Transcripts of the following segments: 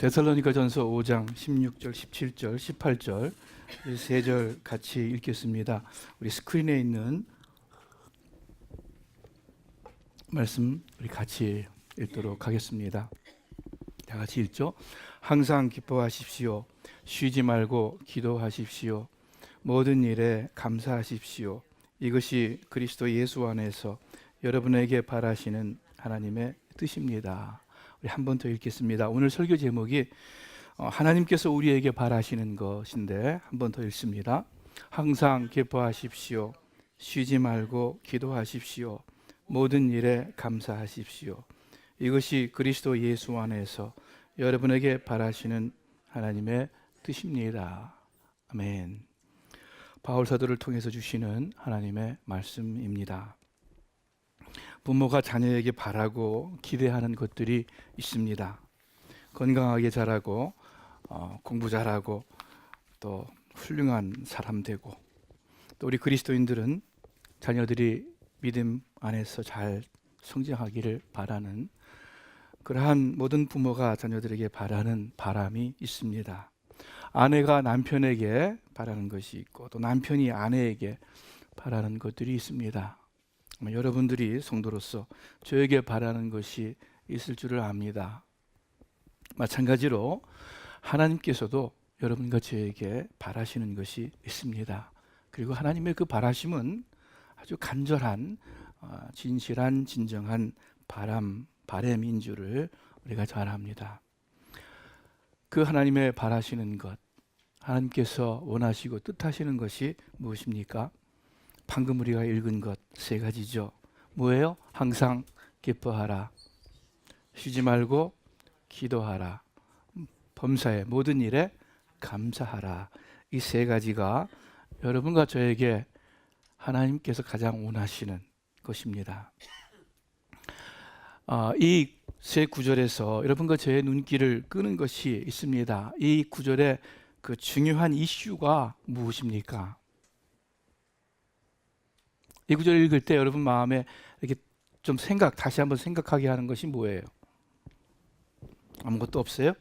데살로니가전서 5장 16절, 17절, 18절 이 세 절 같이 읽겠습니다. 우리 스크린에 있는 말씀 우리 같이 읽도록 하겠습니다. 다 같이 읽죠. 항상 기뻐하십시오. 쉬지 말고 기도하십시오. 모든 일에 감사하십시오. 이것이 그리스도 예수 안에서 여러분에게 바라시는 하나님의 뜻입니다. 우리 한 번 더 읽겠습니다. 오늘 설교 제목이 하나님께서 우리에게 바라시는 것인데 한 번 더 읽습니다. 항상 기뻐하십시오. 쉬지 말고 기도하십시오. 모든 일에 감사하십시오. 이것이 그리스도 예수 안에서 여러분에게 바라시는 하나님의 뜻입니다. 아멘. 바울 사도를 통해서 주시는 하나님의 말씀입니다. 부모가 자녀에게 바라고 기대하는 것들이 있습니다. 건강하게 자라고 공부 잘하고 또 훌륭한 사람 되고, 또 우리 그리스도인들은 자녀들이 믿음 안에서 잘 성장하기를 바라는, 그러한 모든 부모가 자녀들에게 바라는 바람이 있습니다. 아내가 남편에게 바라는 것이 있고, 또 남편이 아내에게 바라는 것들이 있습니다. 여러분들이 성도로서 저에게 바라는 것이 있을 줄을 압니다. 마찬가지로 하나님께서도 여러분과 저에게 바라시는 것이 있습니다. 그리고 하나님의 그 바라심은 아주 간절한, 진실한, 진정한 바람인 줄을 우리가 잘 압니다. 그 하나님의 바라시는 것, 하나님께서 원하시고 뜻하시는 것이 무엇입니까? 방금 우리가 읽은 것 세 가지죠. 뭐예요? 항상 기뻐하라, 쉬지 말고 기도하라, 범사에 모든 일에 감사하라. 이 세 가지가 여러분과 저에게 하나님께서 가장 원하시는 것입니다. 이 세 구절에서 여러분과 저의 눈길을 끄는 것이 있습니다. 이 구절의 그 중요한 이슈가 무엇입니까? 이 구절 읽을 때 여러분 마음에 이렇게 좀 다시 한번 생각하게 하는 것이 뭐예요? 아무것도 없어요?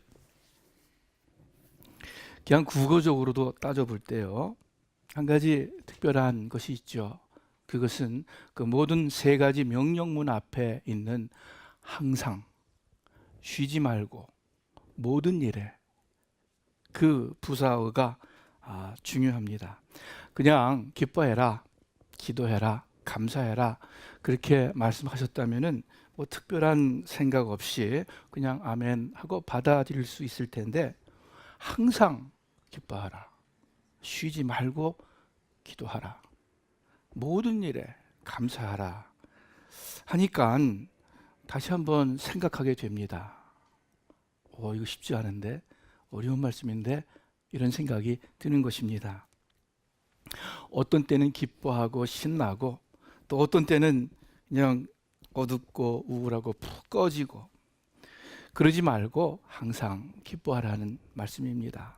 그냥 국어적으로도 따져볼 때요, 한 가지 특별한 것이 있죠. 그것은 그 모든 세 가지 명령문 앞에 있는 항상, 쉬지 말고, 모든 일에, 그 부사어가 중요합니다. 그냥 기뻐해라, 기도해라, 감사해라 그렇게 말씀하셨다면은 뭐 특별한 생각 없이 그냥 아멘 하고 받아들일 수 있을 텐데, 항상 기뻐하라, 쉬지 말고 기도하라, 모든 일에 감사하라 하니까 다시 한번 생각하게 됩니다. 이거 쉽지 않은데, 어려운 말씀인데, 이런 생각이 드는 것입니다. 어떤 때는 기뻐하고 신나고, 또 어떤 때는 그냥 어둡고 우울하고 푹 꺼지고, 그러지 말고 항상 기뻐하라는 말씀입니다.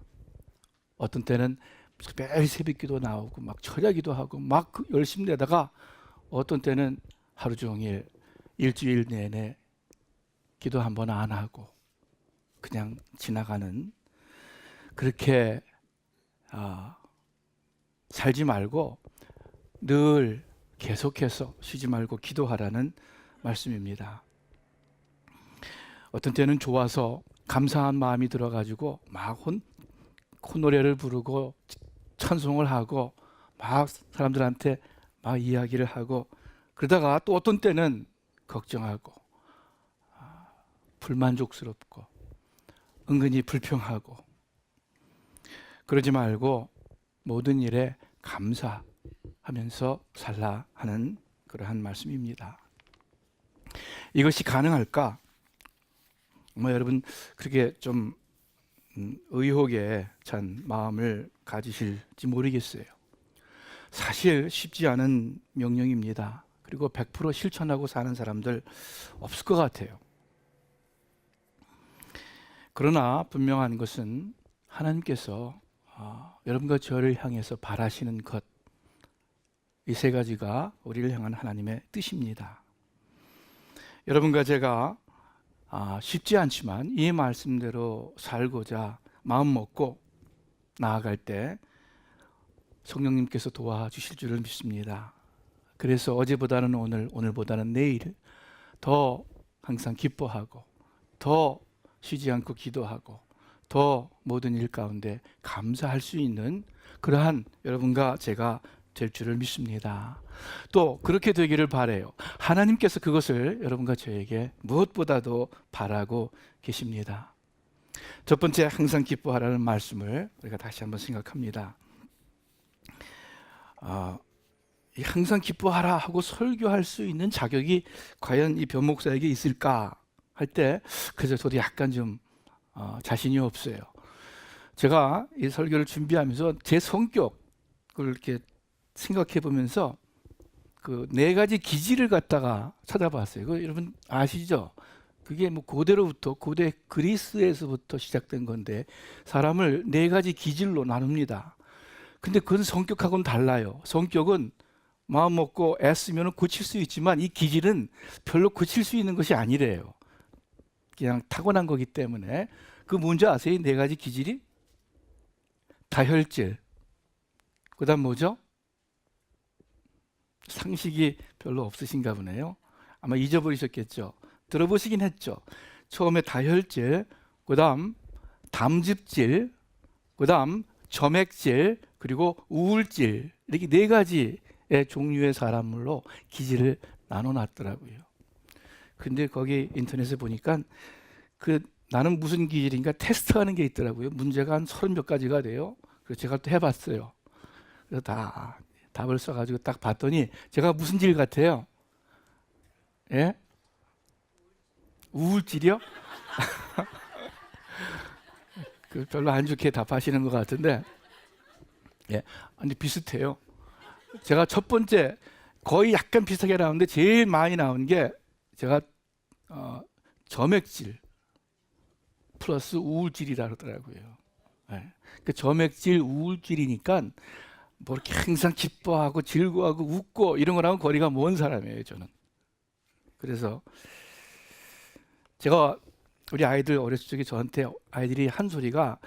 어떤 때는 매일 새벽기도 나오고 막 철야기도 하고 막 열심히 내다가, 어떤 때는 하루 종일 일주일 내내 기도 한 번 안 하고 그냥 지나가는, 그렇게 살지 말고 늘 계속해서 쉬지 말고 기도하라는 말씀입니다. 어떤 때는 좋아서 감사한 마음이 들어가지고 막 콧노래를 부르고 찬송을 하고 막 사람들한테 막 이야기를 하고, 그러다가 또 어떤 때는 걱정하고 불만족스럽고 은근히 불평하고, 그러지 말고 모든 일에 감사하면서 살라 하는 그러한 말씀입니다. 이것이 가능할까? 여러분 그렇게 좀 의혹에 찬 마음을 가지실지 모르겠어요. 사실 쉽지 않은 명령입니다. 그리고 100% 실천하고 사는 사람들 없을 것 같아요. 그러나 분명한 것은 하나님께서 여러분과 저를 향해서 바라시는 것, 이 세 가지가 우리를 향한 하나님의 뜻입니다. 여러분과 제가 쉽지 않지만 이 말씀대로 살고자 마음 먹고 나아갈 때 성령님께서 도와주실 줄을 믿습니다. 그래서 어제보다는 오늘, 오늘보다는 내일 더 항상 기뻐하고 더 쉬지 않고 기도하고 더 모든 일 가운데 감사할 수 있는 그러한 여러분과 제가 될 줄을 믿습니다. 또 그렇게 되기를 바라요. 하나님께서 그것을 여러분과 저에게 무엇보다도 바라고 계십니다. 첫 번째, 항상 기뻐하라는 말씀을 우리가 다시 한번 생각합니다. 이 항상 기뻐하라 하고 설교할 수 있는 자격이 과연 이 변목사에게 있을까 할 때 그래서 저도 약간 좀 자신이 없어요. 제가 이 설교를 준비하면서 제 성격을 이렇게 생각해 보면서 그 네 가지 기질을 갖다가 찾아봤어요. 그거 여러분 아시죠? 그게 뭐 고대로부터 고대 그리스에서부터 시작된 건데 사람을 네 가지 기질로 나눕니다. 근데 그건 성격하고는 달라요. 성격은 마음 먹고 애쓰면 고칠 수 있지만 이 기질은 별로 고칠 수 있는 것이 아니래요. 그냥 타고난 거기 때문에. 그 뭔지 아세요? 이 네 가지 기질이? 다혈질. 그다음 뭐죠? 상식이 별로 없으신가 보네요. 아마 잊어버리셨겠죠. 들어보시긴 했죠. 처음에 다혈질, 그다음 담즙질, 그다음 점액질, 그리고 우울질, 이렇게 네 가지의 종류의 사람으로 기질을 나눠놨더라고요. 근데 거기 인터넷에 보니까 그 나는 무슨 기질인가 테스트하는 게 있더라고요. 문제가 한 30몇 가지가 돼요. 그래서 제가 또 해봤어요. 그래서 다 답을 써가지고 딱 봤더니 제가 무슨 질 같아요? 예? 우울질이요? 그 별로 안 좋게 답하시는 것 같은데, 예, 아니 비슷해요. 제가 첫 번째 거의 약간 비슷하게 나오는데 제일 많이 나온 게 제가 점액질 플러스 우울질이라 그러더라고요. 예. 그 점액질 우울질이니까 뭐 이렇게 항상 기뻐하고 즐거워하고 웃고 이런 거랑은 거리가 먼 사람이에요, 저는. 그래서 제가 우리 아이들 어렸을 적에 저한테 아이들이 한 소리가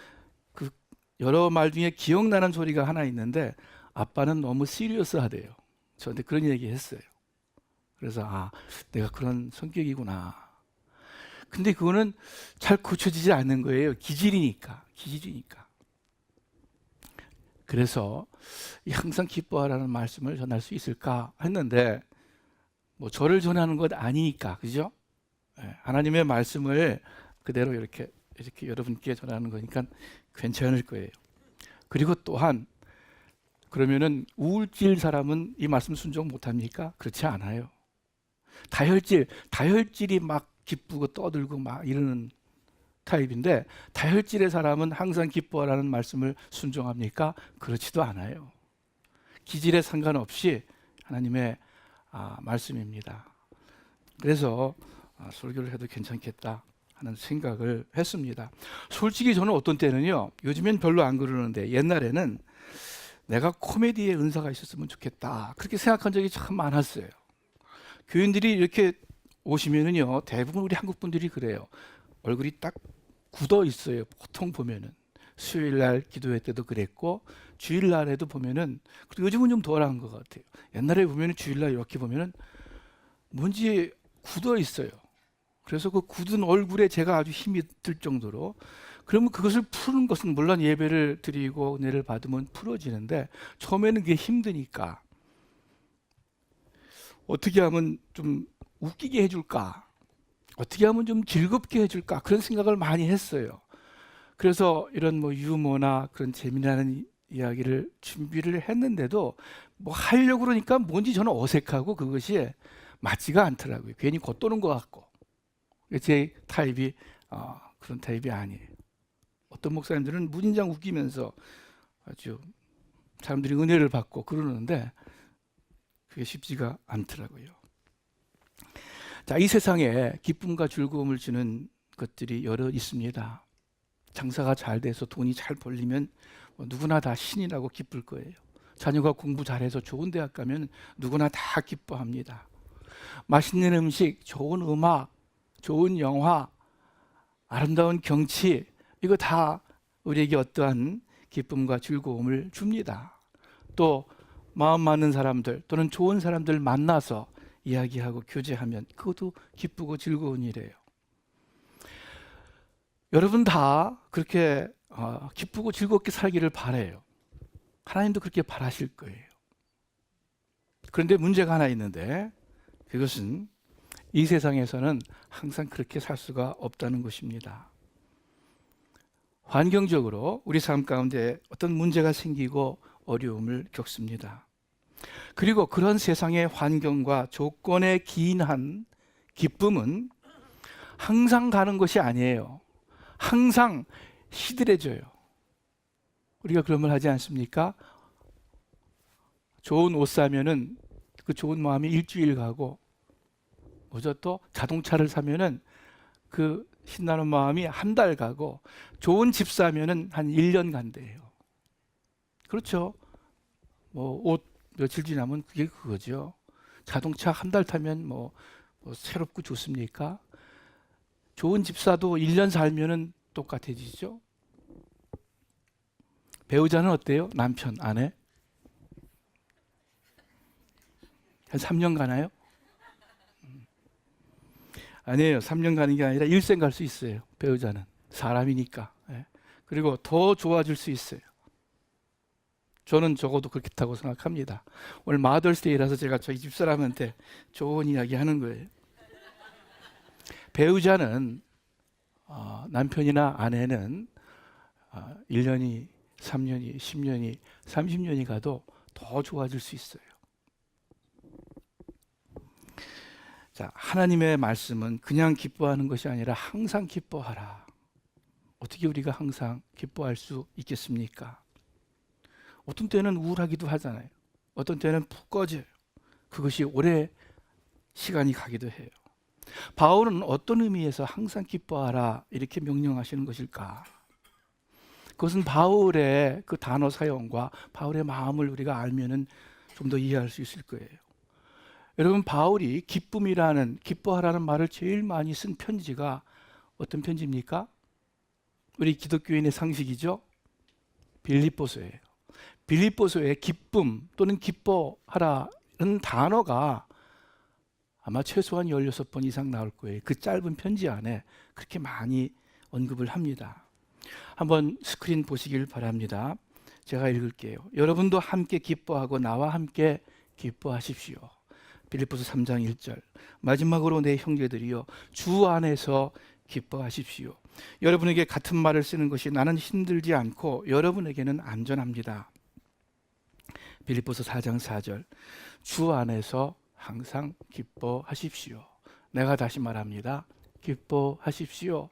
그 여러 말 중에 기억나는 소리가 하나 있는데 아빠는 너무 시리어스하대요. 저한테 그런 얘기 했어요. 그래서 내가 그런 성격이구나. 근데 그거는 잘 고쳐지지 않는 거예요. 기질이니까. 그래서 항상 기뻐하라는 말씀을 전할 수 있을까 했는데 뭐 저를 전하는 것 아니니까, 그죠? 하나님의 말씀을 그대로 이렇게 여러분께 전하는 거니까 괜찮을 거예요. 그리고 또한 그러면은 사람은 이 말씀 순종 못합니까? 그렇지 않아요. 다혈질이 막 기쁘고 떠들고 막 이러는 타입인데 다혈질의 사람은 항상 기뻐하라는 말씀을 순종합니까? 그렇지도 않아요. 기질에 상관없이 하나님의 말씀입니다. 그래서 설교를 해도 괜찮겠다 하는 생각을 했습니다. 솔직히 저는 어떤 때는요, 요즘엔 별로 안 그러는데 옛날에는 내가 코미디의 은사가 있었으면 좋겠다 그렇게 생각한 적이 참 많았어요. 교인들이 이렇게 오시면은요, 대부분 우리 한국 분들이 그래요. 얼굴이 딱 굳어 있어요. 보통 보면은 수요일날 기도회 때도 그랬고 주일날에도 보면은, 그리고 요즘은 좀 덜한 것 같아요. 옛날에 보면은 주일날 이렇게 보면은 뭔지 굳어 있어요. 그래서 그 굳은 얼굴에 제가 아주 힘이 들 정도로, 그러면 그것을 푸는 것은 물론 예배를 드리고 은혜를 받으면 풀어지는데 처음에는 그게 힘드니까 어떻게 하면 좀 웃기게 해줄까, 어떻게 하면 좀 즐겁게 해줄까, 그런 생각을 많이 했어요. 그래서 이런 뭐 유머나 그런 재미나는 이야기를 준비를 했는데도 뭐 하려고 그러니까 뭔지 저는 어색하고 그것이 맞지가 않더라고요. 괜히 겉도는 것 같고. 제 타입이 그런 타입이 아니에요. 어떤 목사님들은 무진장 웃기면서 아주 사람들이 은혜를 받고 그러는데 그게 쉽지가 않더라고요. 자, 이 세상에 기쁨과 즐거움을 주는 것들이 여러 있습니다. 장사가 잘 돼서 돈이 잘 벌리면 누구나 다 신이 나고 기쁠 거예요. 자녀가 공부 잘해서 좋은 대학 가면 누구나 다 기뻐합니다. 맛있는 음식, 좋은 음악, 좋은 영화, 아름다운 경치, 이거 다 우리에게 어떠한 기쁨과 즐거움을 줍니다. 또 마음 맞는 사람들 또는 좋은 사람들 만나서 이야기하고 교제하면 그것도 기쁘고 즐거운 일이에요. 여러분 다 그렇게 기쁘고 즐겁게 살기를 바라요. 하나님도 그렇게 바라실 거예요. 그런데 문제가 하나 있는데, 그것은 이 세상에서는 항상 그렇게 살 수가 없다는 것입니다. 환경적으로 우리 삶 가운데 어떤 문제가 생기고 어려움을 겪습니다. 그리고 그런 세상의 환경과 조건에 기인한 기쁨은 항상 가는 것이 아니에요. 항상 시들해져요. 우리가 그런 말 하지 않습니까? 좋은 옷 사면은 그 좋은 마음이 일주일 가고, 뭐죠? 또 자동차를 사면은 그 신나는 마음이 한 달 가고, 좋은 집 사면은 한 1년 간대요. 그렇죠? 뭐 옷 며칠 지나면 그게 그거죠. 자동차 한 달 타면 뭐 새롭고 좋습니까? 좋은 집 사도 1년 살면은 똑같아지죠. 배우자는 어때요? 남편, 아내? 한 3년 가나요? 아니에요. 3년 가는 게 아니라 일생 갈 수 있어요. 배우자는 사람이니까. 예. 그리고 더 좋아질 수 있어요. 저는 적어도 그렇다고 생각합니다. 오늘 마더스데이라서 제가 저희 집사람한테 좋은 이야기 하는 거예요. 배우자는 남편이나 아내는 1년이, 3년이, 10년이, 30년이 가도 더 좋아질 수 있어요. 자, 하나님의 말씀은 그냥 기뻐하는 것이 아니라 항상 기뻐하라. 어떻게 우리가 항상 기뻐할 수 있겠습니까? 어떤 때는 우울하기도 하잖아요. 어떤 때는 푹 꺼져요. 그것이 오래 시간이 가기도 해요. 바울은 어떤 의미에서 항상 기뻐하라 이렇게 명령하시는 것일까? 그것은 바울의 그 단어 사용과 바울의 마음을 우리가 알면은 좀 더 이해할 수 있을 거예요. 여러분, 바울이 기뻐하라는 말을 제일 많이 쓴 편지가 어떤 편지입니까? 우리 기독교인의 상식이죠? 빌립보서예요. 빌립보서에 기쁨 또는 기뻐하라는 단어가 아마 최소한 16번 이상 나올 거예요. 그 짧은 편지 안에 그렇게 많이 언급을 합니다. 한번 스크린 보시길 바랍니다. 제가 읽을게요. 여러분도 함께 기뻐하고 나와 함께 기뻐하십시오. 빌립보서 3장 1절. 마지막으로 내 형제들이여 주 안에서 기뻐하십시오. 여러분에게 같은 말을 쓰는 것이 나는 힘들지 않고 여러분에게는 안전합니다. 빌립보서 4장 4절. 주 안에서 항상 기뻐하십시오. 내가 다시 말합니다. 기뻐하십시오.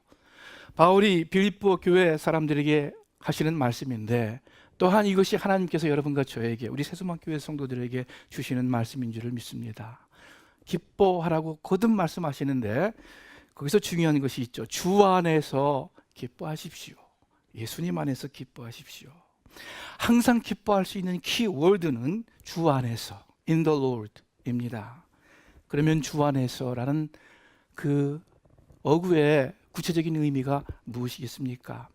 바울이 빌립보 교회 사람들에게 하시는 말씀인데, 또한 이것이 하나님께서 여러분과 저에게, 우리 세수만 교회 성도들에게 주시는 말씀인 줄을 믿습니다. 기뻐하라고 거듭 말씀하시는데 거기서 중요한 것이 있죠. 주 안에서 기뻐하십시오. 예수님 안에서 기뻐하십시오. 항상 기뻐할 수 있는 키워드는 주 안에서, in the Lord 입니다. 그러면 주 안에서라는 그 어구의 구체적인 의미가 무엇이겠습니까?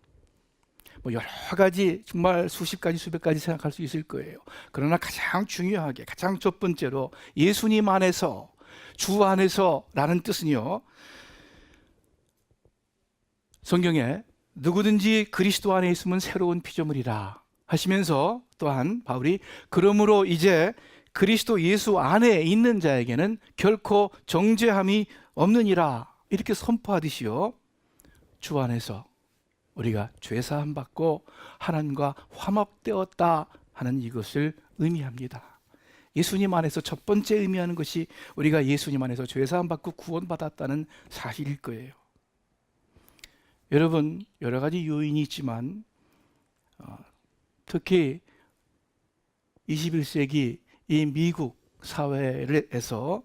여러 가지, 정말 수십 가지, 수백 가지 생각할 수 있을 거예요. 그러나 가장 중요하게, 가장 첫 번째로 예수님 안에서, 주 안에서라는 뜻은요, 성경에 누구든지 그리스도 안에 있으면 새로운 피조물이라 하시면서, 또한 바울이 그러므로 이제 그리스도 예수 안에 있는 자에게는 결코 정죄함이 없느니라 이렇게 선포하듯이요, 주 안에서 우리가 죄사함 받고 하나님과 화목되었다 하는 이것을 의미합니다. 예수님 안에서 첫 번째 의미하는 것이 우리가 예수님 안에서 죄사함 받고 구원받았다는 사실일 거예요. 여러분, 여러 가지 요인이 있지만 특히 21세기 이 미국 사회에서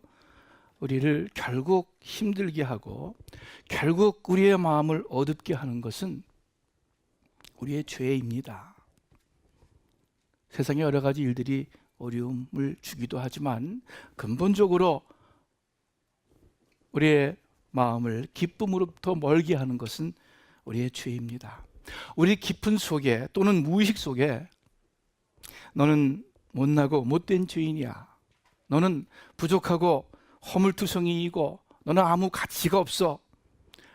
우리를 결국 힘들게 하고 결국 우리의 마음을 어둡게 하는 것은 우리의 죄입니다. 세상에 여러 가지 일들이 어려움을 주기도 하지만 근본적으로 우리의 마음을 기쁨으로부터 멀게 하는 것은 우리의 죄입니다. 우리 깊은 속에 또는 무의식 속에 너는 못나고 못된 죄인이야, 너는 부족하고 허물투성이이고 너는 아무 가치가 없어,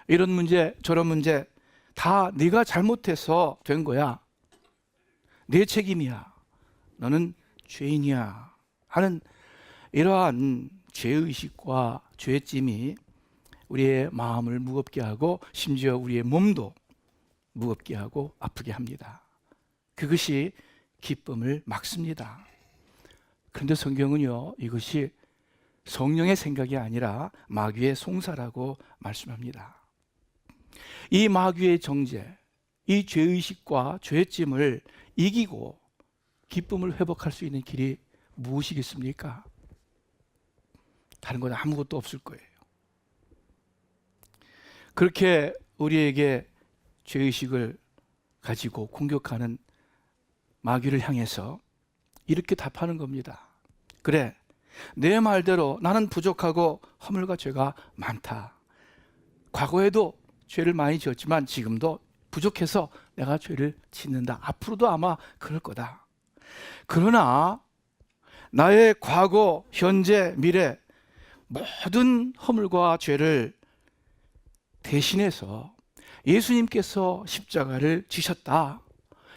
이런 문제 저런 문제 다 네가 잘못해서 된 거야, 내 책임이야, 너는 죄인이야 하는 이러한 죄의식과 죄짐이 우리의 마음을 무겁게 하고 심지어 우리의 몸도 무겁게 하고 아프게 합니다. 그것이 기쁨을 막습니다. 그런데 성경은요, 이것이 성령의 생각이 아니라 마귀의 송사라고 말씀합니다. 이 마귀의 정죄, 이 죄의식과 죄짐을 이기고 기쁨을 회복할 수 있는 길이 무엇이겠습니까? 다른 건 아무것도 없을 거예요. 그렇게 우리에게 죄의식을 가지고 공격하는 마귀를 향해서 이렇게 답하는 겁니다. 그래, 내 말대로 나는 부족하고 허물과 죄가 많다. 과거에도 죄를 많이 지었지만 지금도 부족해서 내가 죄를 짓는다. 앞으로도 아마 그럴 거다. 그러나 나의 과거, 현재, 미래 모든 허물과 죄를 대신해서 예수님께서 십자가를 지셨다.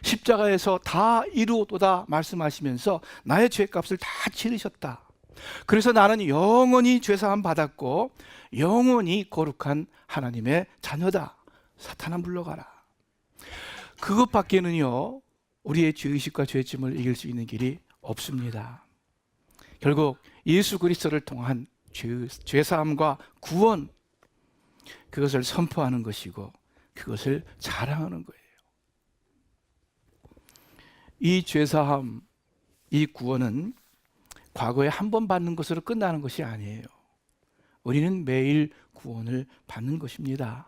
십자가에서 다 이루었도다 말씀하시면서 나의 죄값을 다 치르셨다. 그래서 나는 영원히 죄사함 받았고 영원히 거룩한 하나님의 자녀다. 사탄아 물러가라. 그것밖에는요, 우리의 죄의식과 죄짐을 이길 수 있는 길이 없습니다. 결국 예수 그리스도를 통한 죄사함과 구원, 그것을 선포하는 것이고 그것을 자랑하는 거예요. 이 죄사함, 이 구원은 과거에 한 번 받는 것으로 끝나는 것이 아니에요. 우리는 매일 구원을 받는 것입니다.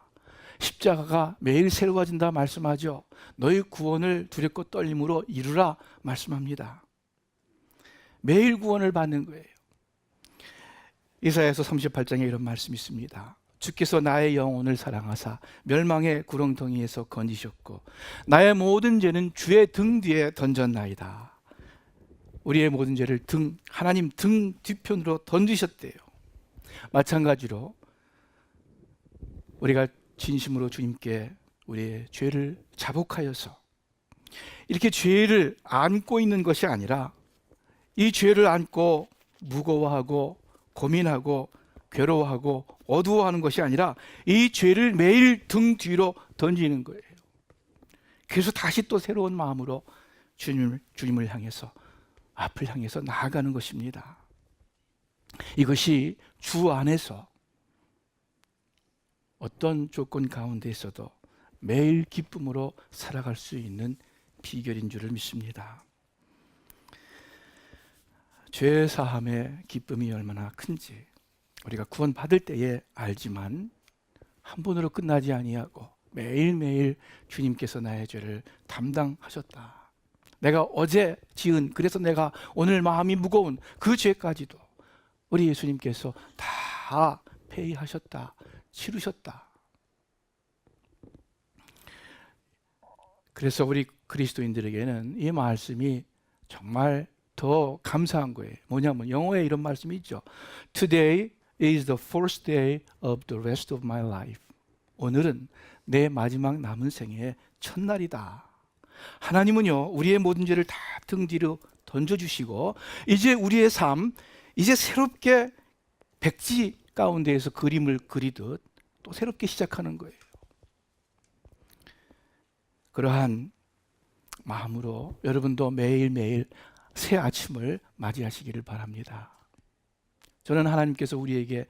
십자가가 매일 새로워진다 말씀하죠. 너희 구원을 두렵고 떨림으로 이루라 말씀합니다. 매일 구원을 받는 거예요. 이사야서 38장에 이런 말씀이 있습니다. 주께서 나의 영혼을 사랑하사 멸망의 구렁텅이에서 건지셨고 나의 모든 죄는 주의 등 뒤에 던졌나이다. 우리의 모든 죄를 하나님 등 뒤편으로 던지셨대요. 마찬가지로 우리가 진심으로 주님께 우리의 죄를 자복하여서 이렇게 죄를 안고 있는 것이 아니라 이 죄를 안고 무거워하고 고민하고 괴로워하고 어두워하는 것이 아니라 이 죄를 매일 등 뒤로 던지는 거예요. 그래서 다시 또 새로운 마음으로 주님을 향해서, 앞을 향해서 나아가는 것입니다. 이것이 주 안에서 어떤 조건 가운데 있어도 매일 기쁨으로 살아갈 수 있는 비결인 줄을 믿습니다. 죄 사함의 기쁨이 얼마나 큰지 우리가 구원 받을 때에 알지만 한 번으로 끝나지 아니하고 매일매일 주님께서 나의 죄를 담당하셨다. 내가 어제 지은, 그래서 내가 오늘 마음이 무거운 그 죄까지도 우리 예수님께서 다 폐의하셨다, 치르셨다. 그래서 우리 그리스도인들에게는 이 말씀이 정말 더 감사한 거예요. 뭐냐면 영어에 이런 말씀이 있죠. Today is the first day of the rest of my life. 오늘은 내 마지막 남은 생애의 첫날이다. 하나님은요, 우리의 모든 죄를 다 등 뒤로 던져주시고 이제 우리의 삶, 이제 새롭게 백지 가운데에서 그림을 그리듯 또 새롭게 시작하는 거예요. 그러한 마음으로 여러분도 매일매일 새 아침을 맞이하시기를 바랍니다. 저는 하나님께서 우리에게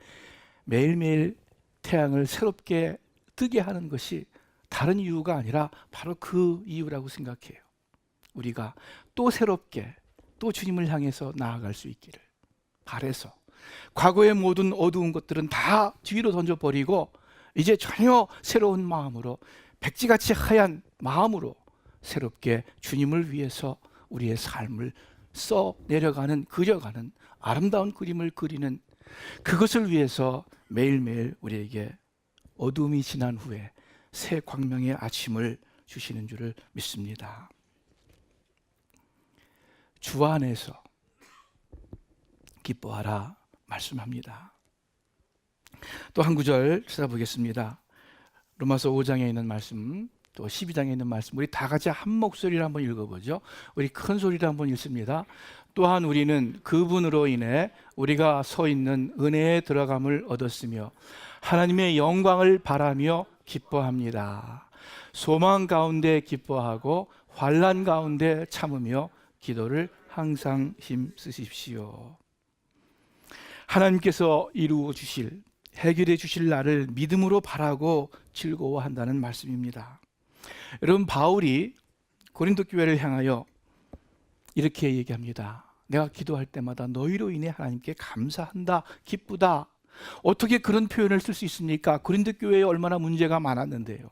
매일매일 태양을 새롭게 뜨게 하는 것이 다른 이유가 아니라 바로 그 이유라고 생각해요. 우리가 또 새롭게 또 주님을 향해서 나아갈 수 있기를 바라서 과거의 모든 어두운 것들은 다 뒤로 던져버리고 이제 전혀 새로운 마음으로, 백지같이 하얀 마음으로 새롭게 주님을 위해서 우리의 삶을 써 내려가는, 그려가는 아름다운 그림을 그리는 그것을 위해서 매일매일 우리에게 어둠이 지난 후에 새 광명의 아침을 주시는 줄을 믿습니다. 주 안에서 기뻐하라 말씀합니다. 또 한 구절 찾아보겠습니다. 로마서 5장에 있는 말씀, 또 12장에 있는 말씀, 우리 다 같이 한 목소리로 한번 읽어보죠. 우리 큰 소리로 한번 읽습니다. 또한 우리는 그분으로 인해 우리가 서 있는 은혜에 들어감을 얻었으며 하나님의 영광을 바라며 기뻐합니다. 소망 가운데 기뻐하고 환난 가운데 참으며 기도를 항상 힘쓰십시오. 하나님께서 이루어 주실, 해결해 주실 날을 믿음으로 바라고 즐거워한다는 말씀입니다. 여러분, 바울이 고린도 교회를 향하여 이렇게 얘기합니다. 내가 기도할 때마다 너희로 인해 하나님께 감사한다, 기쁘다. 어떻게 그런 표현을 쓸 수 있습니까? 고린도 교회에 얼마나 문제가 많았는데요.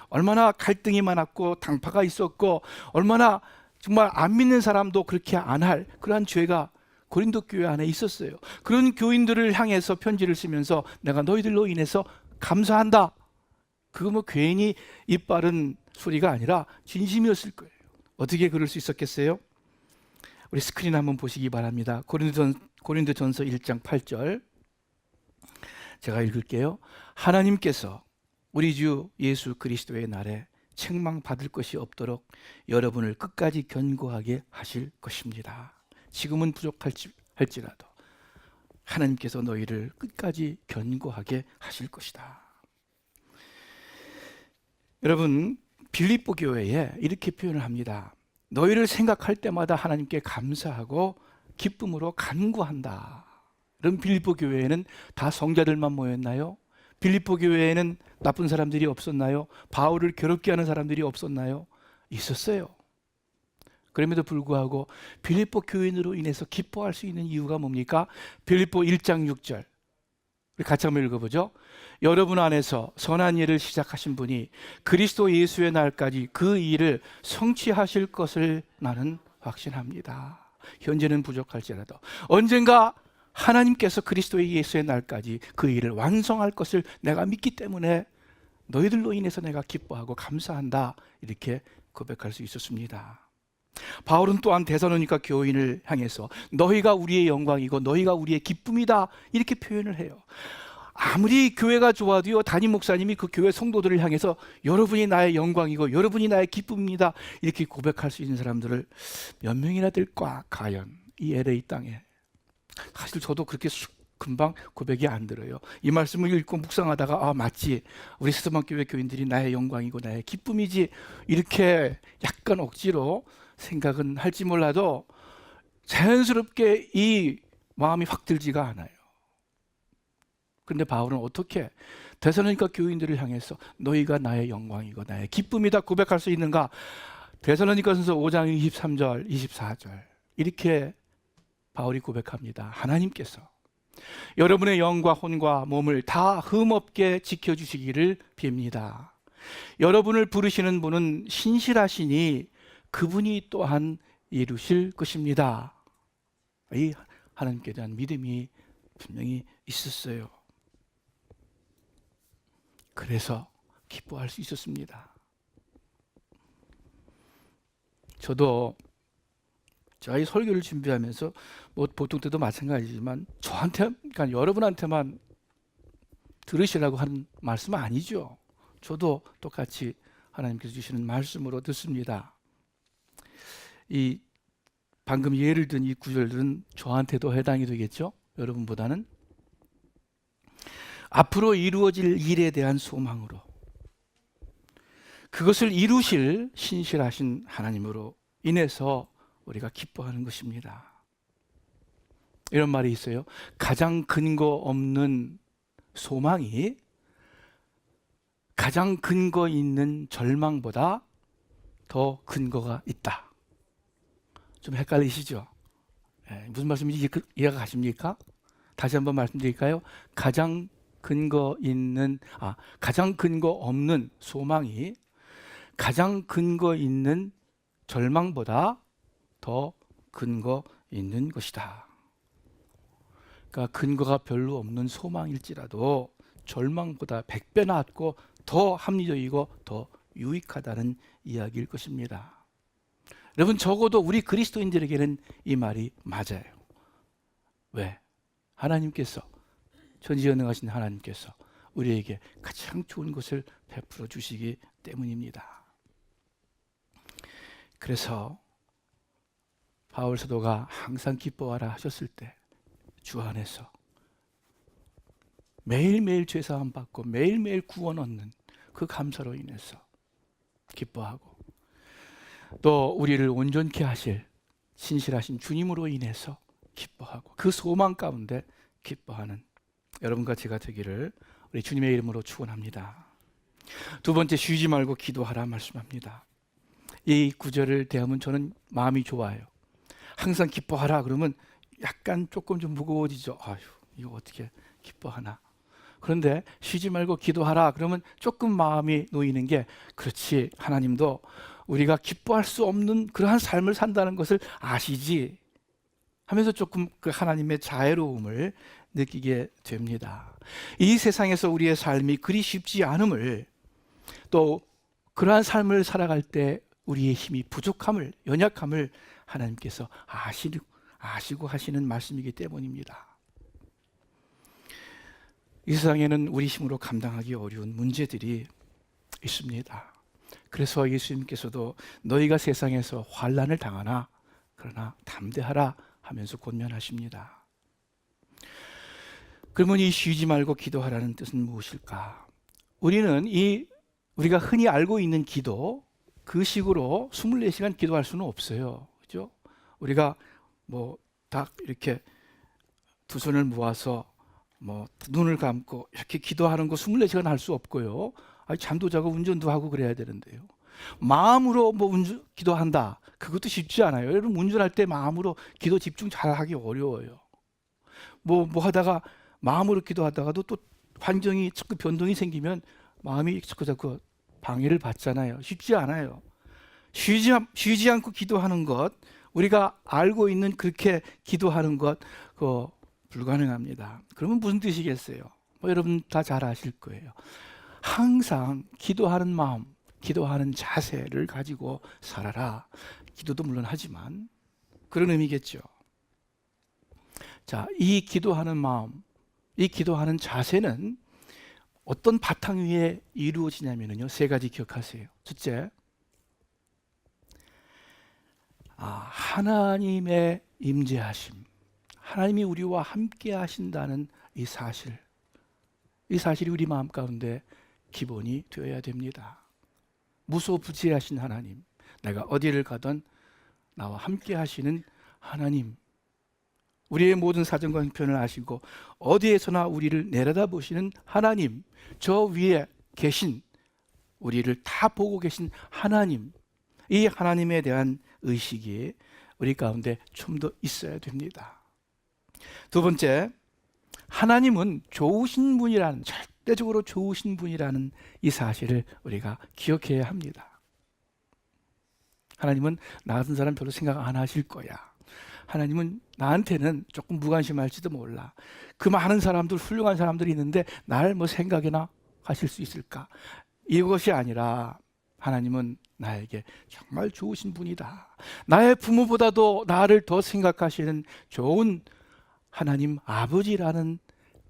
얼마나 갈등이 많았고 당파가 있었고 얼마나 정말 안 믿는 사람도 그렇게 안 할 그러한 죄가 고린도 교회 안에 있었어요. 그런 교인들을 향해서 편지를 쓰면서 내가 너희들로 인해서 감사한다. 그거 뭐 괜히 입 바른 소리가 아니라 진심이었을 거예요. 어떻게 그럴 수 있었겠어요? 우리 스크린 한번 보시기 바랍니다. 고린도전서 1장 8절 제가 읽을게요. 하나님께서 우리 주 예수 그리스도의 날에 책망받을 것이 없도록 여러분을 끝까지 견고하게 하실 것입니다. 지금은 부족할지라도 하나님께서 너희를 끝까지 견고하게 하실 것이다. 여러분, 빌립보 교회에 이렇게 표현을 합니다. 너희를 생각할 때마다 하나님께 감사하고 기쁨으로 간구한다. 그럼 빌립보 교회에는 다 성자들만 모였나요? 빌립보 교회에는 나쁜 사람들이 없었나요? 바울을 괴롭게 하는 사람들이 없었나요? 있었어요. 그럼에도 불구하고 빌립보 교인으로 인해서 기뻐할 수 있는 이유가 뭡니까? 빌립보 1장 6절 우리 같이 한번 읽어보죠. 여러분 안에서 선한 일을 시작하신 분이 그리스도 예수의 날까지 그 일을 성취하실 것을 나는 확신합니다. 현재는 부족할지라도 언젠가 하나님께서 그리스도의 예수의 날까지 그 일을 완성할 것을 내가 믿기 때문에 너희들로 인해서 내가 기뻐하고 감사한다. 이렇게 고백할 수 있었습니다. 바울은 또한 데살로니가 교인을 향해서 너희가 우리의 영광이고 너희가 우리의 기쁨이다. 이렇게 표현을 해요. 아무리 교회가 좋아도요, 담임 목사님이 그 교회 성도들을 향해서 여러분이 나의 영광이고 여러분이 나의 기쁨입니다. 이렇게 고백할 수 있는 사람들을 몇 명이나 될까? 과연 이 LA 땅에. 사실 저도 그렇게 금방 고백이 안 들어요. 이 말씀을 읽고 묵상하다가 맞지, 우리 스드만교회 교인들이 나의 영광이고 나의 기쁨이지, 이렇게 약간 억지로 생각은 할지 몰라도 자연스럽게 이 마음이 확 들지가 않아요. 그런데 바울은 어떻게 데살로니가 교인들을 향해서 너희가 나의 영광이고 나의 기쁨이다 고백할 수 있는가? 데살로니가전서 5장 23절 24절 이렇게 바울이 고백합니다. 하나님께서 여러분의 영과 혼과 몸을 다 흠없게 지켜주시기를 빕니다. 여러분을 부르시는 분은 신실하시니 그분이 또한 이루실 것입니다. 이 하나님께 대한 믿음이 분명히 있었어요. 그래서 기뻐할 수 있었습니다. 저도 저희 설교를 준비하면서 뭐 보통 때도 마찬가지지만 저한테, 그러니까 여러분한테만 들으시라고 하는 말씀은 아니죠. 저도 똑같이 하나님께서 주시는 말씀으로 듣습니다. 이 방금 예를 든 이 구절들은 저한테도 해당이 되겠죠. 여러분보다는 앞으로 이루어질 일에 대한 소망으로 그것을 이루실 신실하신 하나님으로 인해서 우리가 기뻐하는 것입니다. 이런 말이 있어요. 가장 근거 없는 소망이 가장 근거 있는 절망보다 더 근거가 있다. 좀 헷갈리시죠? 무슨 말씀인지 이해가 가십니까? 다시 한번 말씀드릴까요? 가장 근거 없는 소망이 가장 근거 있는 절망보다 더 근거 있는 것이다. 그러니까 근거가 별로 없는 소망일지라도 절망보다 100배 낫고 더 합리적이고 더 유익하다는 이야기일 것입니다. 여러분, 적어도 우리 그리스도인들에게는 이 말이 맞아요. 왜? 하나님께서, 전지전능하신 하나님께서 우리에게 가장 좋은 것을 베풀어 주시기 때문입니다. 그래서 바울 사도가 항상 기뻐하라 하셨을 때 주 안에서 매일매일 죄사함 받고 매일매일 구원 얻는 그 감사로 인해서 기뻐하고, 또 우리를 온전케 하실 신실하신 주님으로 인해서 기뻐하고, 그 소망 가운데 기뻐하는 여러분과 제가 되기를 우리 주님의 이름으로 축원합니다. 두 번째, 쉬지 말고 기도하라 말씀합니다. 이 구절을 대하면 저는 마음이 좋아요. 항상 기뻐하라 그러면 약간 조금 좀 무거워지죠. 아휴, 이거 어떻게 기뻐하나. 그런데 쉬지 말고 기도하라 그러면 조금 마음이 놓이는 게, 그렇지, 하나님도 우리가 기뻐할 수 없는 그러한 삶을 산다는 것을 아시지 하면서 조금 그 하나님의 자애로움을 느끼게 됩니다. 이 세상에서 우리의 삶이 그리 쉽지 않음을, 또 그러한 삶을 살아갈 때 우리의 힘이 부족함을, 연약함을 하나님께서 아시고 하시는 말씀이기 때문입니다. 이 세상에는 우리 힘으로 감당하기 어려운 문제들이 있습니다. 그래서 예수님께서도 너희가 세상에서 환난을 당하나 그러나 담대하라 하면서 권면하십니다. 그러면 이 쉬지 말고 기도하라는 뜻은 무엇일까? 우리는 우리가 흔히 알고 있는 기도, 그 식으로 24시간 기도할 수는 없어요. 그죠? 우리가 딱 이렇게 두 손을 모아서 눈을 감고 이렇게 기도하는 거 24시간 할 수 없고요. 잠도 자고 운전도 하고 그래야 되는데요. 마음으로 기도한다. 그것도 쉽지 않아요. 여러분, 운전할 때 마음으로 기도 집중 잘 하기 어려워요. 하다가 마음으로 기도하다가도 또 환경이 자꾸 변동이 생기면 마음이 자꾸 방해를 받잖아요. 쉽지 않아요. 쉬지 않고 기도하는 것, 우리가 알고 있는 그렇게 기도하는 것, 그거 불가능합니다. 그러면 무슨 뜻이겠어요? 여러분 다 잘 아실 거예요. 항상 기도하는 마음, 기도하는 자세를 가지고 살아라. 기도도 물론 하지만 그런 의미겠죠. 자, 이 기도하는 마음, 이 기도하는 자세는 어떤 바탕 위에 이루어지냐면요, 세 가지 기억하세요. 첫째, 하나님의 임재하심, 하나님이 우리와 함께 하신다는 이 사실이 우리 마음 가운데 기본이 되어야 됩니다. 무소부지하신 하나님, 내가 어디를 가든 나와 함께 하시는 하나님, 우리의 모든 사정과 형편을 아시고 어디에서나 우리를 내려다보시는 하나님, 저 위에 계신, 우리를 다 보고 계신 하나님, 이 하나님에 대한 의식이 우리 가운데 좀 더 있어야 됩니다. 두 번째, 하나님은 좋으신 분이라는, 절대적으로 좋으신 분이라는 이 사실을 우리가 기억해야 합니다. 하나님은 나 같은 사람 별로 생각 안 하실 거야. 하나님은 나한테는 조금 무관심할지도 몰라. 그 많은 사람들, 훌륭한 사람들이 있는데 날 생각이나 하실 수 있을까? 이것이 아니라 하나님은 나에게 정말 좋으신 분이다. 나의 부모보다도 나를 더 생각하시는 좋은 하나님 아버지라는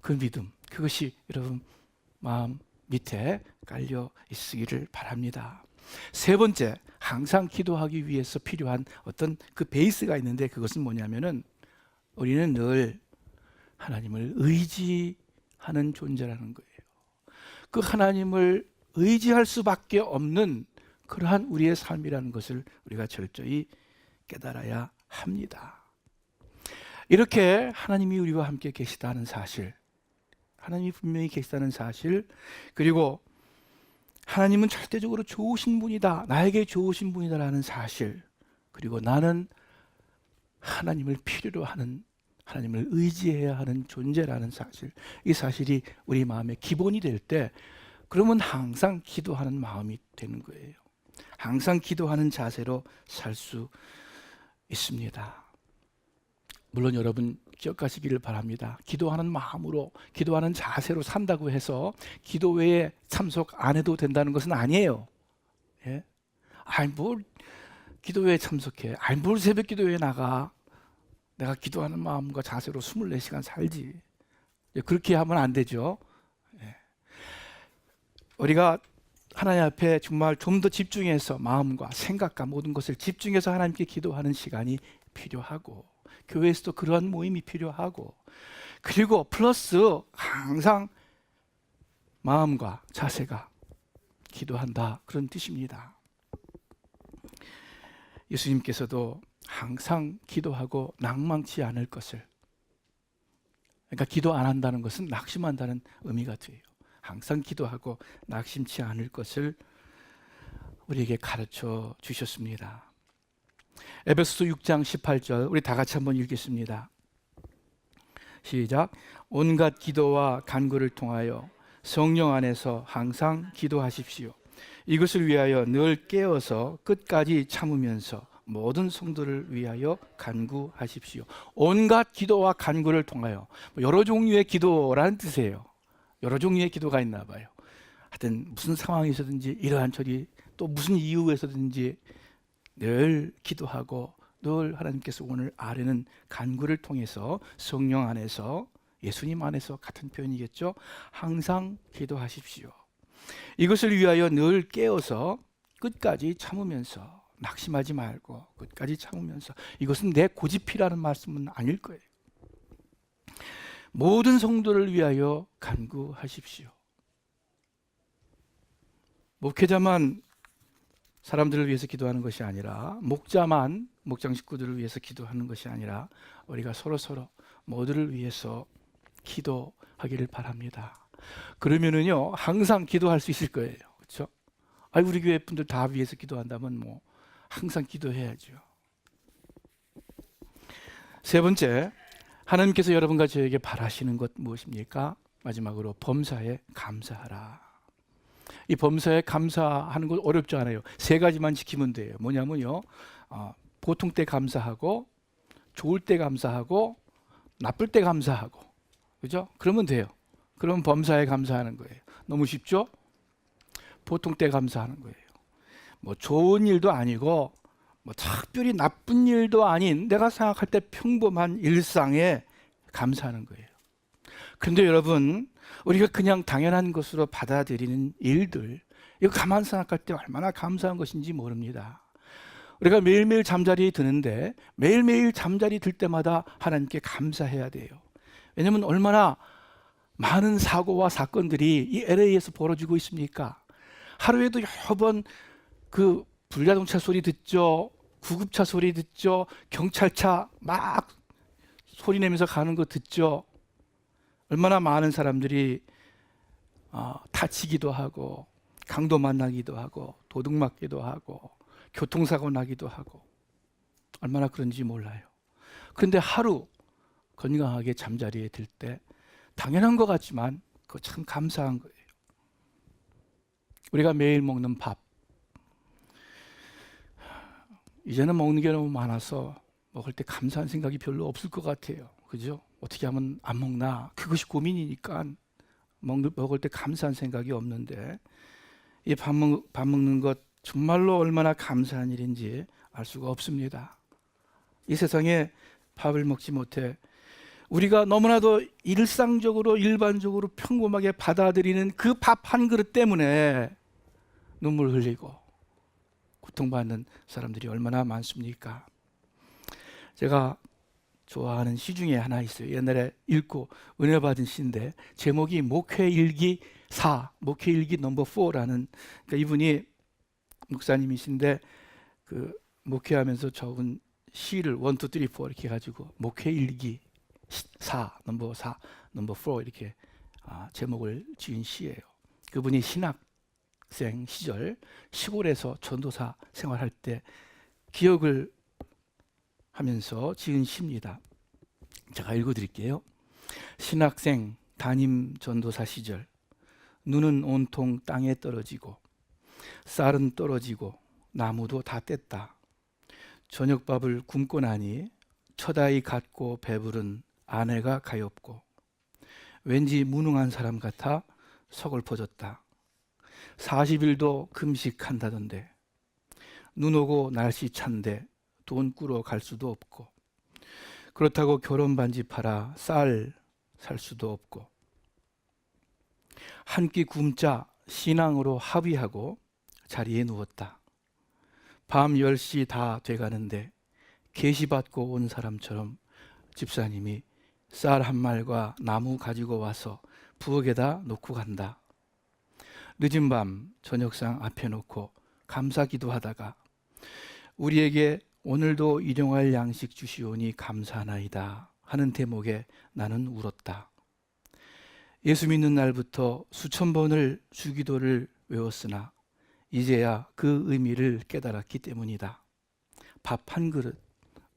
그 믿음, 그것이 여러분 마음 밑에 깔려 있으기를 바랍니다. 세 번째, 항상 기도하기 위해서 필요한 어떤 그 베이스가 있는데, 그것은 뭐냐면은 우리는 늘 하나님을 의지하는 존재라는 거예요. 그 하나님을 의지할 수밖에 없는 그러한 우리의 삶이라는 것을 우리가 철저히 깨달아야 합니다. 이렇게 하나님이 우리와 함께 계시다는 사실, 하나님이 분명히 계시다는 사실, 그리고 하나님은 절대적으로 좋으신 분이다, 나에게 좋으신 분이다라는 사실, 그리고 나는 하나님을 필요로 하는, 하나님을 의지해야 하는 존재라는 사실, 이 사실이 우리 마음의 기본이 될 때, 그러면 항상 기도하는 마음이 되는 거예요. 항상 기도하는 자세로 살 수 있습니다. 물론 여러분 기억하시기를 바랍니다. 기도하는 마음으로, 기도하는 자세로 산다고 해서 기도회에 참석 안 해도 된다는 것은 아니에요. 예? 아니 뭘 기도회에 참석해? 아니 뭘 새벽 기도회에 나가? 내가 기도하는 마음과 자세로 24시간 살지. 그렇게 하면 안 되죠. 예. 우리가 하나님 앞에 정말 좀 더 집중해서 마음과 생각과 모든 것을 집중해서 하나님께 기도하는 시간이 필요하고, 교회에서도 그러한 모임이 필요하고, 그리고 플러스 항상 마음과 자세가 기도한다, 그런 뜻입니다. 예수님께서도 항상 기도하고 낙망치 않을 것을, 그러니까 기도 안 한다는 것은 낙심한다는 의미가 돼요. 항상 기도하고 낙심치 않을 것을 우리에게 가르쳐 주셨습니다. 에베소서 6장 18절 우리 다 같이 한번 읽겠습니다. 시작. 온갖 기도와 간구를 통하여 성령 안에서 항상 기도하십시오. 이것을 위하여 늘 깨어서 끝까지 참으면서 모든 성도를 위하여 간구하십시오. 온갖 기도와 간구를 통하여, 여러 종류의 기도라는 뜻이에요. 여러 종류의 기도가 있나 봐요. 하여튼 무슨 상황에서든지 이러한 처리, 또 무슨 이유에서든지 늘 기도하고 늘 하나님께서 오늘 아뢰는 간구를 통해서 성령 안에서, 예수님 안에서, 같은 표현이겠죠. 항상 기도하십시오. 이것을 위하여 늘 깨어서 끝까지 참으면서, 낙심하지 말고 끝까지 참으면서. 이것은 내 고집이라는 말씀은 아닐 거예요. 모든 성도를 위하여 간구하십시오. 목회자만 사람들을 위해서 기도하는 것이 아니라, 목자만 목장 식구들을 위해서 기도하는 것이 아니라 우리가 서로 모두를 위해서 기도하기를 바랍니다. 그러면은요 항상 기도할 수 있을 거예요. 그렇죠? 우리 교회 분들 다 위해서 기도한다면 뭐 항상 기도해야죠. 세 번째, 하나님께서 여러분과 저에게 바라시는 것 무엇입니까? 마지막으로 범사에 감사하라. 이 범사에 감사하는 것 어렵지 않아요. 세 가지만 지키면 돼요. 뭐냐면요, 보통 때 감사하고, 좋을 때 감사하고, 나쁠 때 감사하고, 그죠? 그러면 돼요. 그러면 범사에 감사하는 거예요. 너무 쉽죠? 보통 때 감사하는 거예요. 뭐 좋은 일도 아니고, 뭐 특별히 나쁜 일도 아닌, 내가 생각할 때 평범한 일상에 감사하는 거예요. 그런데 여러분, 우리가 그냥 당연한 것으로 받아들이는 일들, 이거 가만 생각할 때 얼마나 감사한 것인지 모릅니다. 우리가 매일매일 잠자리에 드는데 매일매일 잠자리 들 때마다 하나님께 감사해야 돼요. 왜냐하면 얼마나 많은 사고와 사건들이 이 LA에서 벌어지고 있습니까? 하루에도 여러 번 그 불자동차 소리 듣죠, 구급차 소리 듣죠, 경찰차 막 소리 내면서 가는 거 듣죠. 얼마나 많은 사람들이 다치기도 하고, 강도 만나기도 하고, 도둑 맞기도 하고, 교통사고 나기도 하고, 얼마나 그런지 몰라요. 그런데 하루 건강하게 잠자리에 들 때 당연한 것 같지만 그거 참 감사한 거예요. 우리가 매일 먹는 밥, 이제는 먹는 게 너무 많아서 먹을 때 감사한 생각이 별로 없을 것 같아요. 그죠? 어떻게 하면 안 먹나, 그것이 고민이니까 먹을 때 감사한 생각이 없는데, 이 밥 먹는 것 정말로 얼마나 감사한 일인지 알 수가 없습니다. 이 세상에 밥을 먹지 못해 우리가 너무나도 일상적으로 일반적으로 평범하게 받아들이는 그 밥 한 그릇 때문에 눈물 흘리고 고통받는 사람들이 얼마나 많습니까? 제가 좋아하는 시 중에 하나 있어요. 옛날에 읽고 은혜 받은 시인데, 제목이 목회일기 4, 목회일기 넘버 4라는, 그러니까 이분이 목사님이신데 그 목회하면서 적은 시를 1, 2, 3, 4 이렇게 해가지고 목회일기 4, 넘버 4, 넘버 4 이렇게 제목을 지은 시예요. 그분이 신학생 시절 시골에서 전도사 생활할 때 기억을 하면서 지은 시입니다. 제가 읽어드릴게요. 신학생 담임 전도사 시절, 눈은 온통 땅에 떨어지고 쌀은 떨어지고 나무도 다 뗐다. 저녁밥을 굶고 나니 처다이 갖고 배부른 아내가 가엾고 왠지 무능한 사람 같아 서글퍼졌다. 40일도 금식한다던데 눈 오고 날씨 찬데 돈 꾸러 갈 수도 없고 그렇다고 결혼 반지 팔아 쌀 살 수도 없고 한 끼 굶자 신앙으로 합의하고 자리에 누웠다. 밤 10시 다 돼가는데 계시받고 온 사람처럼 집사님이 쌀 한 말과 나무 가지고 와서 부엌에다 놓고 간다. 늦은 밤 저녁상 앞에 놓고 감사 기도하다가 우리에게 오늘도 일용할 양식 주시오니 감사하나이다 하는 대목에 나는 울었다. 예수 믿는 날부터 수천 번을 주기도를 외웠으나 이제야 그 의미를 깨달았기 때문이다. 밥 한 그릇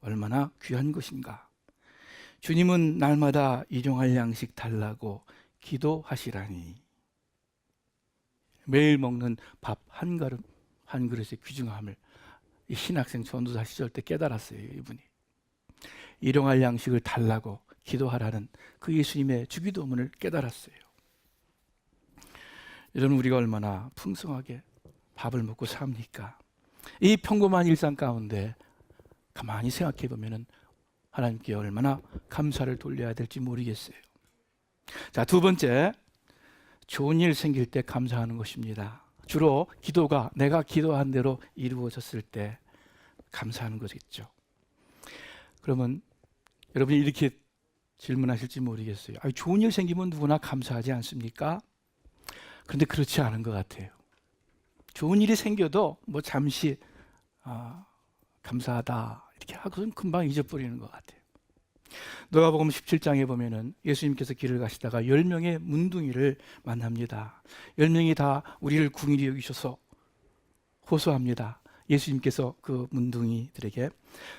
얼마나 귀한 것인가. 주님은 날마다 일용할 양식 달라고 기도하시라니. 매일 먹는 밥 한 그릇의 귀중함을 이 신학생 전도사 시절 때 깨달았어요. 이분이 일용할 양식을 달라고 기도하라는 그 예수님의 주기도문을 깨달았어요. 여러분, 우리가 얼마나 풍성하게 밥을 먹고 삽니까? 이 평범한 일상 가운데 가만히 생각해 보면은 하나님께 얼마나 감사를 돌려야 될지 모르겠어요. 자, 두 번째, 좋은 일 생길 때 감사하는 것입니다. 주로 기도가 내가 기도한 대로 이루어졌을 때 감사하는 것이겠죠. 그러면 여러분이 이렇게 질문하실지 모르겠어요. 좋은 일 생기면 누구나 감사하지 않습니까? 그런데 그렇지 않은 것 같아요. 좋은 일이 생겨도 뭐 잠시 감사하다 이렇게 하고선 금방 잊어버리는 것 같아요. 누가복음 17장에 보면은 예수님께서 길을 가시다가 10명의 문둥이를 만납니다. 10명이 다 우리를 궁일이 여기셔서 호소합니다. 예수님께서 그 문둥이들에게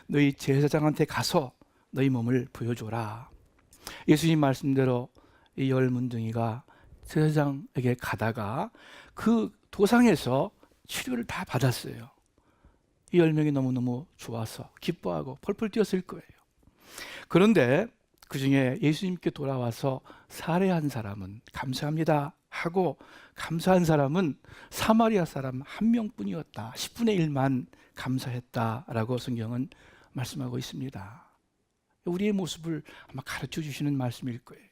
너희 제사장한테 가서 너희 몸을 보여줘라. 예수님 말씀대로 이 10문둥이가 제사장에게 가다가 그 도상에서 치료를 다 받았어요. 이 10명이 너무너무 좋아서 기뻐하고 펄펄 뛰었을 거예요. 그런데 그 중에 예수님께 돌아와서 살해한 사람은 감사합니다 하고 감사한 사람은 사마리아 사람 한 명뿐이었다. 10분의 1만 감사했다라고 성경은 말씀하고 있습니다. 우리의 모습을 아마 가르쳐 주시는 말씀일 거예요.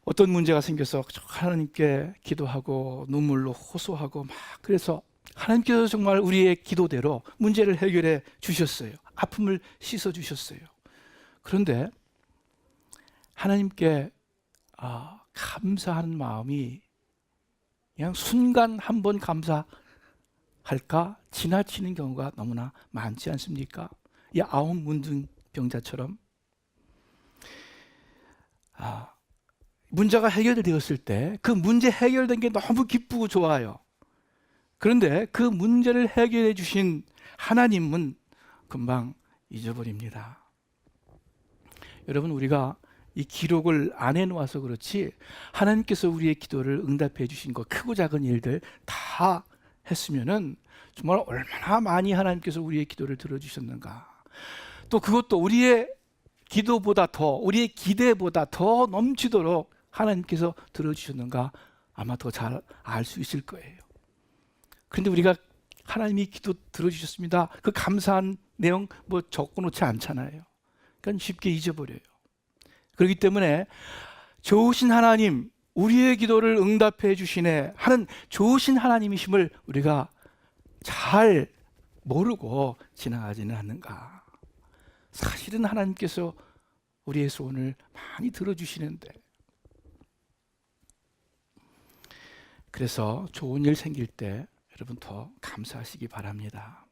어떤 문제가 생겨서 하나님께 기도하고 눈물로 호소하고 막 그래서 하나님께서 정말 우리의 기도대로 문제를 해결해 주셨어요. 아픔을 씻어 주셨어요. 그런데 하나님께 감사하는 마음이 그냥 순간 한 번 감사할까 지나치는 경우가 너무나 많지 않습니까? 이 9문둥병자처럼 문제가 해결되었을 때 그 문제 해결된 게 너무 기쁘고 좋아요. 그런데 그 문제를 해결해 주신 하나님은 금방 잊어버립니다. 여러분, 우리가 이 기록을 안 해놓아서 그렇지 하나님께서 우리의 기도를 응답해 주신 것 크고 작은 일들 다 했으면은 정말 얼마나 많이 하나님께서 우리의 기도를 들어주셨는가. 또 그것도 우리의 기도보다 더 우리의 기대보다 더 넘치도록 하나님께서 들어주셨는가 아마 더 잘 알 수 있을 거예요. 그런데 우리가 하나님이 기도 들어주셨습니다. 그 감사한 내용 뭐 적어놓지 않잖아요. 그러니까 쉽게 잊어버려요. 그렇기 때문에 좋으신 하나님, 우리의 기도를 응답해 주시네 하는 좋으신 하나님이심을 우리가 잘 모르고 지나가지는 않는가. 사실은 하나님께서 우리의 소원을 많이 들어주시는데, 그래서 좋은 일 생길 때 여러분 더 감사하시기 바랍니다.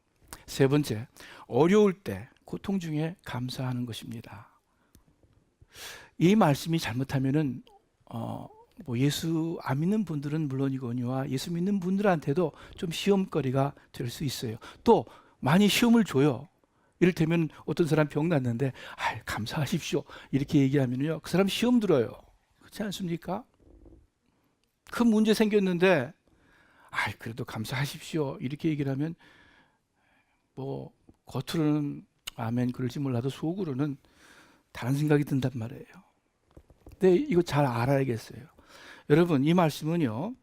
세 번째, 어려울 때 고통 중에 감사하는 것입니다. 이 말씀이 잘못하면은 뭐 예수 안 믿는 분들은 물론이거니와 예수 믿는 분들한테도 좀 시험거리가 될 수 있어요. 또 많이 시험을 줘요. 이를테면 어떤 사람 병 났는데 감사하십시오 이렇게 얘기하면요 그 사람 시험 들어요. 그렇지 않습니까? 큰 문제 생겼는데 그래도 감사하십시오 이렇게 얘기를 하면 뭐 겉으로는 아멘 그럴지 몰라도 속으로는 다른 생각이 든단 말이에요. 근데 이거 잘 알아야겠어요. 여러분 이 말씀은요,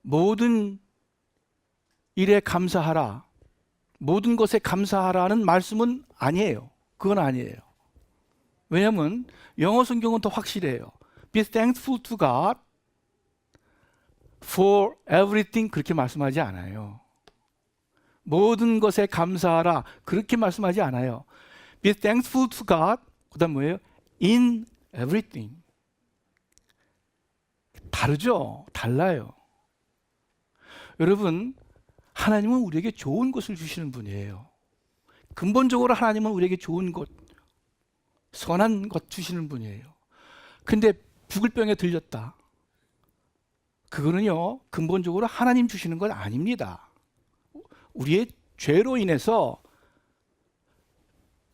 모든 일에 감사하라, 모든 것에 감사하라는 말씀은 아니에요. 그건 아니에요. 왜냐하면 영어 성경은 더 확실해요. Be thankful to God for everything 그렇게 말씀하지 않아요. 모든 것에 감사하라 그렇게 말씀하지 않아요. Be thankful to God 그 다음 뭐예요? In everything. 다르죠? 달라요. 여러분 하나님은 우리에게 좋은 것을 주시는 분이에요. 근본적으로 하나님은 우리에게 좋은 것, 선한 것 주시는 분이에요. 근데 죽을 병에 들렸다. 그거는요 근본적으로 하나님 주시는 건 아닙니다. 우리의 죄로 인해서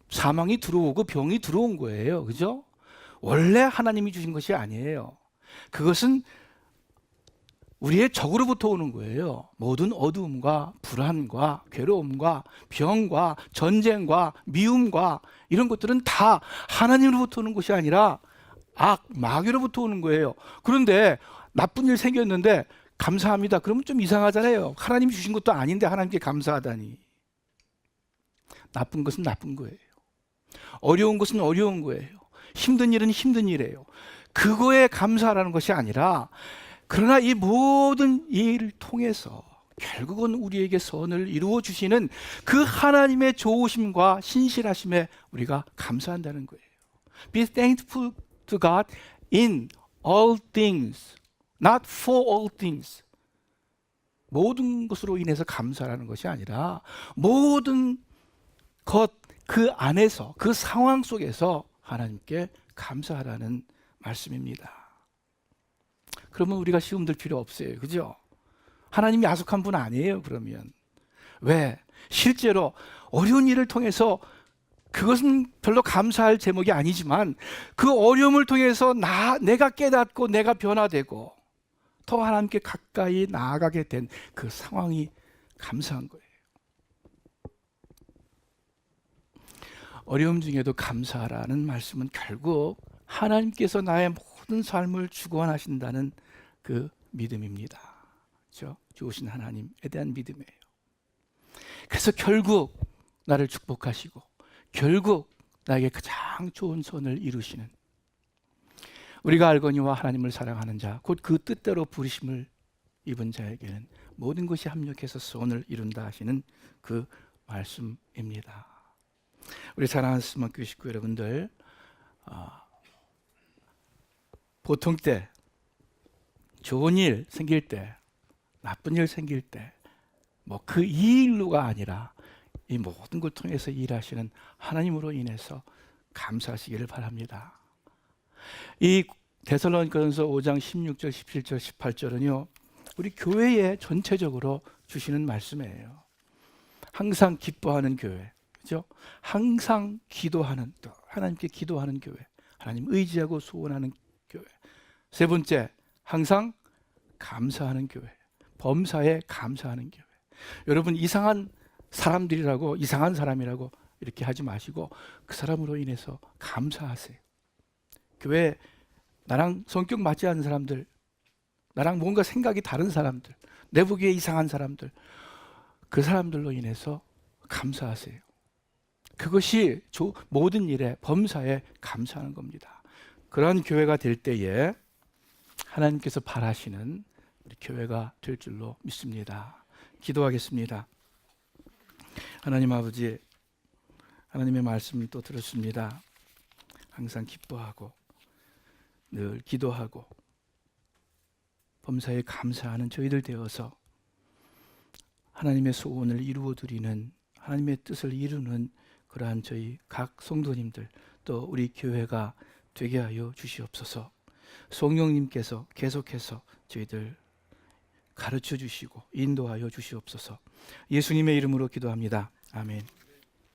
사망이 들어오고 병이 들어온 거예요. 그죠? 원래 하나님이 주신 것이 아니에요. 그것은 우리의 적으로부터 오는 거예요. 모든 어두움과 불안과 괴로움과 병과 전쟁과 미움과 이런 것들은 다 하나님으로부터 오는 것이 아니라 마귀로부터 오는 거예요. 그런데 나쁜 일 생겼는데 감사합니다. 그러면 좀 이상하잖아요. 하나님이 주신 것도 아닌데 하나님께 감사하다니. 나쁜 것은 나쁜 거예요. 어려운 것은 어려운 거예요. 힘든 일은 힘든 일이에요. 그거에 감사하라는 것이 아니라, 그러나 이 모든 일을 통해서 결국은 우리에게 선을 이루어 주시는 그 하나님의 좋으심과 신실하심에 우리가 감사한다는 거예요. Be thankful to God in all things, not for all things. 모든 것으로 인해서 감사라는 것이 아니라 모든 것 그 안에서 그 상황 속에서 하나님께 감사하라는 말씀입니다. 그러면 우리가 시험 들 필요 없어요. 그죠? 하나님이 야속한 분 아니에요. 그러면 왜? 실제로 어려운 일을 통해서 그것은 별로 감사할 제목이 아니지만 그 어려움을 통해서 내가 깨닫고 내가 변화되고 더 하나님께 가까이 나아가게 된 그 상황이 감사한 거예요. 어려움 중에도 감사하라는 말씀은 결국 하나님께서 나의 모든 삶을 주관하신다는 그 믿음입니다. 그렇죠? 좋으신 하나님에 대한 믿음이에요. 그래서 결국 나를 축복하시고 결국 나에게 가장 좋은 선을 이루시는, 우리가 알거니와 하나님을 사랑하는 자 곧 그 뜻대로 부르심을 입은 자에게는 모든 것이 합력해서 선을 이룬다 하시는 그 말씀입니다. 우리 사랑하는 스마트 식구 여러분들, 보통 때 좋은 일 생길 때, 나쁜 일 생길 때, 뭐 그 이 일로가 아니라 이 모든 걸 통해서 일하시는 하나님으로 인해서 감사하시기를 바랍니다. 이 데살로니가전서 5장 16절, 17절, 18절은요 우리 교회에 전체적으로 주시는 말씀이에요. 항상 기뻐하는 교회, 그죠? 항상 기도하는, 또 하나님께 기도하는 교회, 하나님 의지하고 소원하는 교회. 세 번째, 항상 감사하는 교회, 범사에 감사하는 교회. 여러분 이상한 사람들이라고, 이상한 사람이라고 이렇게 하지 마시고 그 사람으로 인해서 감사하세요. 교회 나랑 성격 맞지 않는 사람들, 나랑 뭔가 생각이 다른 사람들, 내 보기에 이상한 사람들, 그 사람들로 인해서 감사하세요. 그것이 모든 일에 범사에 감사하는 겁니다. 그러한 교회가 될 때에 하나님께서 바라시는 우리 교회가 될 줄로 믿습니다. 기도하겠습니다. 하나님 아버지, 하나님의 말씀을 또 들었습니다. 항상 기뻐하고 늘 기도하고 범사에 감사하는 저희들 되어서 하나님의 소원을 이루어 드리는, 하나님의 뜻을 이루는 그러한 저희 각 성도님들, 또 우리 교회가 되게 하여 주시옵소서. 성령님께서 계속해서 저희들 가르쳐 주시고 인도하여 주시옵소서. 예수님의 이름으로 기도합니다. 아멘.